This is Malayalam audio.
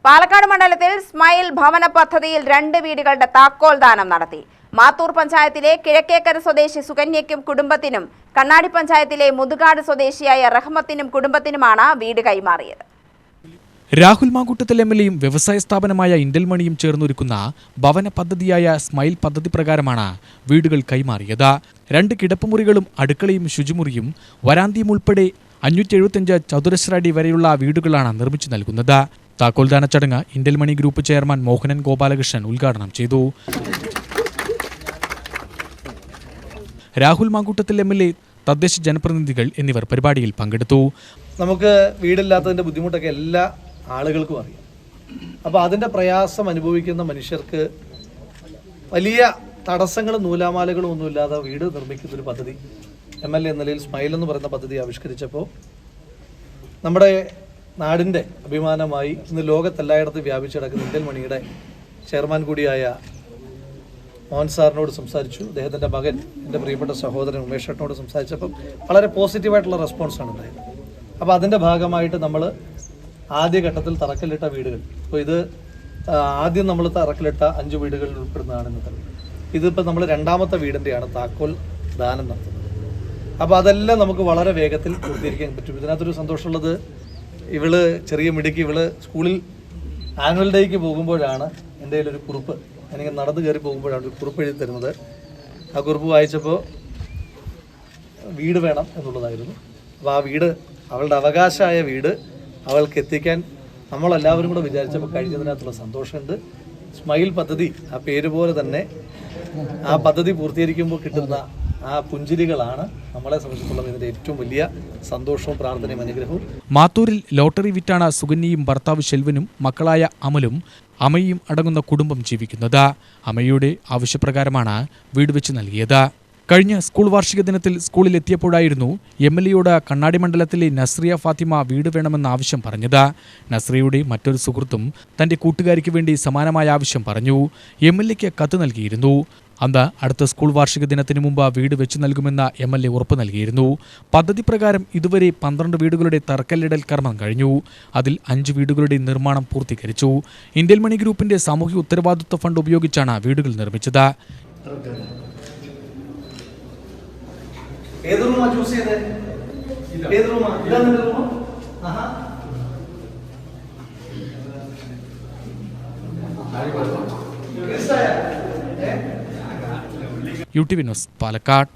പാലക്കാട് മണ്ഡലത്തിൽ സ്മൈൽ ഭവന പദ്ധതിയിൽ 2 വീടുകളുടെ താക്കോൽ ദാനം നടത്തി. മാത്തൂർ പഞ്ചായത്തിലെ കിഴക്കേക്കര സ്വദേശി സുകന്യയ്ക്കും കുടുംബത്തിനും, കണ്ണാടി പഞ്ചായത്തിലെ മുതുകാട് സ്വദേശിയായ റഹ്മത്തിനും കുടുംബത്തിനുമാണ് വീട് കൈമാറിയത്. രാഹുൽ മാങ്കൂട്ടത്തിൽ എംഎൽഎയും വ്യവസായ സ്ഥാപനമായ ഇന്റൽമണിയും ചേർന്നൊരുക്കുന്ന ഭവന പദ്ധതിയായ സ്മൈൽ പദ്ധതി പ്രകാരമാണ് വീടുകൾ കൈമാറിയത്. 2 കിടപ്പുമുറികളും അടുക്കളയും ശുചിമുറിയും വരാന്തിയും ഉൾപ്പെടെ 575 ചതുരശ്ര അടി വരെയുള്ള വീടുകളാണ് നിർമ്മിച്ചു നൽകുന്നത്. താക്കോൽദാന ചടങ്ങ് ഇന്റൽമണി ഗ്രൂപ്പ് ചെയർമാൻ മോഹനൻ ഗോപാലകൃഷ്ണൻ ഉദ്ഘാടനം ചെയ്തു. രാഹുൽ മാങ്കൂട്ടത്തിൽ എംഎൽഎ, തദ്ദേശ ജനപ്രതിനിധികൾ എന്നിവർ പരിപാടിയിൽ പങ്കെടുത്തു. നമുക്ക് വീടില്ലാത്തതിൻ്റെ ബുദ്ധിമുട്ടൊക്കെ എല്ലാ ആളുകൾക്കും അറിയാം. അപ്പോൾ അതിൻ്റെ പ്രയാസം അനുഭവിക്കുന്ന മനുഷ്യർക്ക് വലിയ തടസ്സങ്ങളും നൂലാമാലകളും ഒന്നുമില്ലാതെ വീട് നിർമ്മിക്കുന്നൊരു പദ്ധതി MLA എന്ന നിലയിൽ സ്മൈൽ എന്ന് പറയുന്ന പദ്ധതി ആവിഷ്കരിച്ചപ്പോൾ നമ്മുടെ നാടിൻ്റെ അഭിമാനമായി ഇന്ന് ലോകത്തെല്ലായിടത്തും വ്യാപിച്ചു കിടക്കുന്ന ഇന്റൽമണിയുടെ ചെയർമാൻ കൂടിയായ മോഹൻ സാറിനോട് സംസാരിച്ചു. അദ്ദേഹത്തിൻ്റെ മകൻ, എൻ്റെ പ്രിയപ്പെട്ട സഹോദരൻ ഉമേഷ് ചേട്ടനോട് സംസാരിച്ചപ്പം വളരെ പോസിറ്റീവായിട്ടുള്ള റെസ്പോൺസാണ് ഉണ്ടായത്. അപ്പോൾ അതിൻ്റെ ഭാഗമായിട്ട് നമ്മൾ ആദ്യഘട്ടത്തിൽ തറക്കല്ലിട്ട വീടുകൾ, അപ്പോൾ ഇത് ആദ്യം നമ്മൾ തറക്കല്ലിട്ട 5 വീടുകളിൽ ഉൾപ്പെടുന്നതാണ് ഇന്നത്തെ. ഇതിപ്പോൾ നമ്മൾ 2ാമത്തെ വീടിൻ്റെയാണ് താക്കോൽ ദാനം നടത്തുന്നത്. അപ്പോൾ അതെല്ലാം നമുക്ക് വളരെ വേഗത്തിൽ പൂർത്തീകരിക്കാൻ പറ്റും. ഇതിനകത്തൊരു സന്തോഷമുള്ളത്, ഇവള് ചെറിയ മിടുക്കി, ഇവള് സ്കൂളിൽ ആനുവൽ ഡേക്ക് പോകുമ്പോഴാണ് എൻ്റെ കയ്യിലൊരു കുറിപ്പ്, എനിക്ക് നടന്നു കയറി പോകുമ്പോഴാണ് ഒരു കുറിപ്പ് എഴുതി തരുന്നത്. ആ കുറിപ്പ് വായിച്ചപ്പോൾ വീട് വേണം എന്നുള്ളതായിരുന്നു. അപ്പോൾ ആ വീട്, അവളുടെ അവകാശമായ വീട് അവൾക്ക് എത്തിക്കാൻ നമ്മളെല്ലാവരും കൂടെ വിചാരിച്ചപ്പോൾ കഴിഞ്ഞതിനകത്തുള്ള സന്തോഷമുണ്ട്. സ്മൈൽ പദ്ധതി, ആ പേര് പോലെ തന്നെ ആ പദ്ധതി പൂർത്തീകരിക്കുമ്പോൾ കിട്ടുന്ന ആ പുഞ്ചിരികളാണ് നമ്മളെ സംബന്ധിച്ചിടത്തോളം ഇതിൻ്റെ ഏറ്റവും വലിയ സന്തോഷവും പ്രാർത്ഥനയും അനുഗ്രഹവും. മാത്തൂരിൽ ലോട്ടറി വിറ്റാണ് സുകന്യയും ഭർത്താവ് ശെൽവനും മക്കളായ അമലും അമ്മയും അടങ്ങുന്ന കുടുംബം ജീവിക്കുന്നത്. അമ്മയുടെ ആവശ്യപ്രകാരമാണ് വീട് വെച്ച് നൽകിയത്. കഴിഞ്ഞ സ്കൂൾ വാർഷിക ദിനത്തിൽ സ്കൂളിലെത്തിയപ്പോഴായിരുന്നു MLAയോട് കണ്ണാടി മണ്ഡലത്തിലെ നസ്രിയ ഫാത്തിമ വീട് വേണമെന്ന ആവശ്യം പറഞ്ഞത്. നസ്രിയയുടെ മറ്റൊരു സുഹൃത്തും തന്റെ കൂട്ടുകാരിക്ക് വേണ്ടി സമാനമായ ആവശ്യം പറഞ്ഞു. MLAയ്ക്ക് കത്ത് നൽകിയിരുന്നു. അന്ന് അടുത്ത സ്കൂൾ വാർഷിക ദിനത്തിന് മുമ്പ് വീട് വെച്ച് നൽകുമെന്ന് MLA ഉറപ്പ് നൽകിയിരുന്നു. പദ്ധതി പ്രകാരം ഇതുവരെ 12 വീടുകളുടെ തറക്കല്ലിടൽ കർമ്മം കഴിഞ്ഞു. അതിൽ 5 വീടുകളുടെ നിർമ്മാണം പൂർത്തീകരിച്ചു. ഇന്റൽമണി ഗ്രൂപ്പിന്റെ സാമൂഹ്യ ഉത്തരവാദിത്വ ഫണ്ട് ഉപയോഗിച്ചാണ് വീടുകൾ നിർമ്മിച്ചത്. ഏത് റൂമാ ചൂസ് ചെയ്തേ? ഏത് റൂമാ? ഇതാണ് നിന്റെ റൂം? ആഹാ. UTV news, Palakkad.